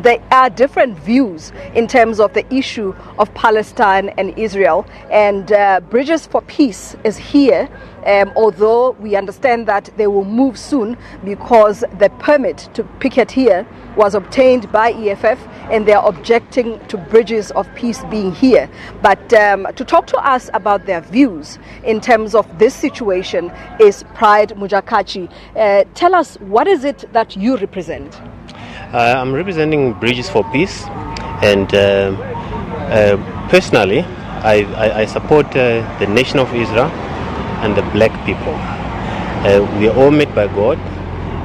There are different views in terms of the issue of Palestine and Israel, and Bridges for Peace is here, although we understand that they will move soon because the permit to picket here was obtained by EFF and they are objecting to Bridges of Peace being here. But to talk to us about their views in terms of this situation is Pride Mujakachi. Tell us, what is it that you represent? I'm representing Bridges for Peace, and personally, I support the nation of Israel and the black people. We are all made by God,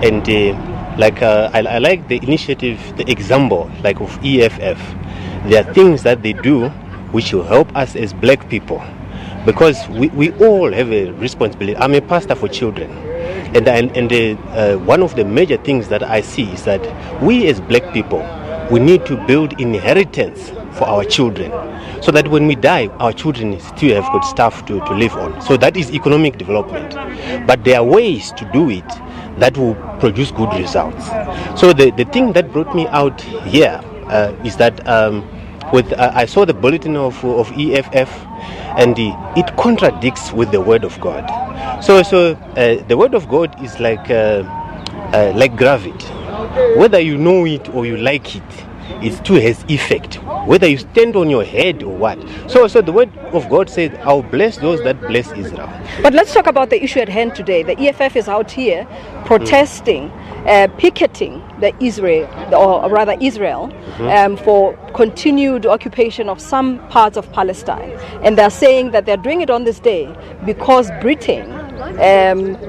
and I like the initiative, the example like of EFF. There are things that they do which will help us as black people, because we all have a responsibility. I'm a pastor for children. And one of the major things that I see is that we as black people, we need to build inheritance for our children, so that when we die, our children still have good stuff to live on. So that is economic development. But there are ways to do it that will produce good results. So the thing that brought me out here is that I saw the bulletin of EFF, and it contradicts with the Word of God. So the Word of God is like gravity. Whether you know it or you like it, it still has effect, whether you stand on your head or what. So the Word of God says, I'll bless those that bless Israel. But let's talk about the issue at hand today. The EFF is out here protesting, picketing the Israel, for continued occupation of some parts of Palestine. And they're saying that they're doing it on this day because Britain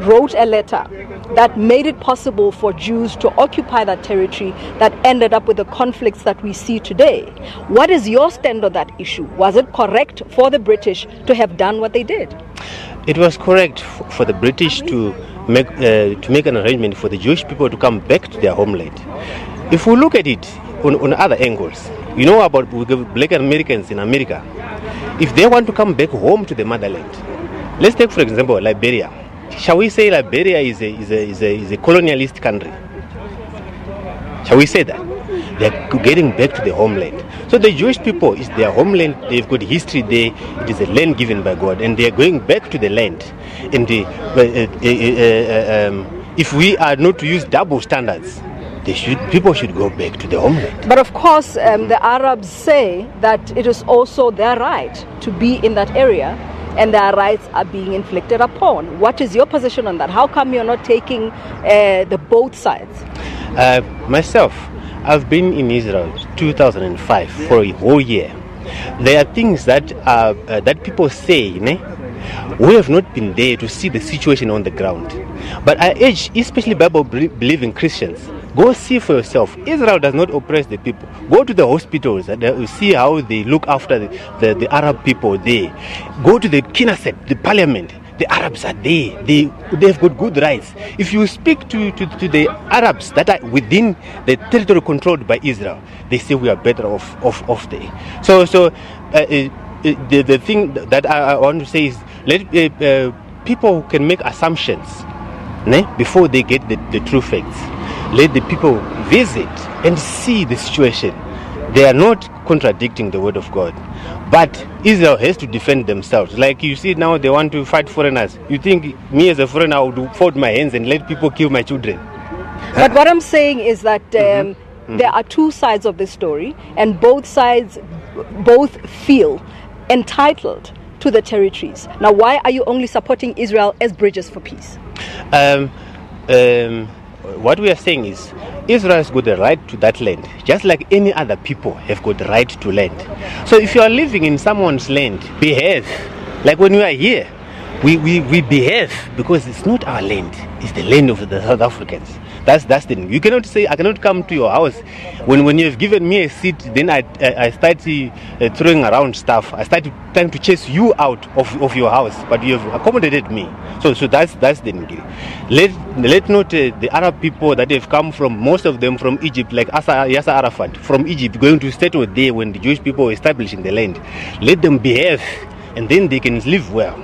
wrote a letter that made it possible for Jews to occupy that territory that ended up with the conflicts that we see today. What is your stand on that issue? Was it correct for the British to have done what they did? It was correct for the British to make an arrangement for the Jewish people to come back to their homeland. If we look at it on other angles, you know about black Americans in America, if they want to come back home to the motherland, let's take for example Liberia. Shall we say Liberia is a colonialist country? Shall we say that? They're getting back to the homeland. So the Jewish people is their homeland. They've got history there. It is a land given by God, and they are going back to the land. And if we are not to use double standards, people should go back to the homeland. But of course, the Arabs say that it is also their right to be in that area, and their rights are being inflicted upon. What is your position on that? How come you're not taking the both sides? Myself, I've been in Israel 2005 for a whole year. There are things that people say, we have not been there to see the situation on the ground. But I urge, especially Bible-believing Christians, go see for yourself. Israel does not oppress the people. Go to the hospitals and see how they look after the Arab people there. Go to the Knesset, the parliament. The Arabs are there. They've got good rights. If you speak to the Arabs that are within the territory controlled by Israel, they say we are better off there. So the thing that I want to say is, people can make assumptions before they get the true facts. Let the people visit and see the situation. They are not contradicting the Word of God. But Israel has to defend themselves. Like you see now, they want to fight foreigners. You think me as a foreigner I would fold my hands and let people kill my children? But what I'm saying is that there are two sides of this story, and both sides feel entitled to the territories. Now, why are you only supporting Israel as Bridges for Peace? What we are saying is, Israel has got the right to that land, just like any other people have got the right to land. So if you are living in someone's land, behave. Like when we are here, we behave, because it's not our land, it's the land of the South Africans. That's the thing. You cannot say, I cannot come to your house when you have given me a seat, then I start throwing around stuff. I start trying to chase you out of your house, but you have accommodated me. So that's the thing. Let not the Arab people that have come from, most of them from Egypt, like Yasser Arafat from Egypt, going to settle there when the Jewish people were establishing the land. Let them behave, and then they can live well.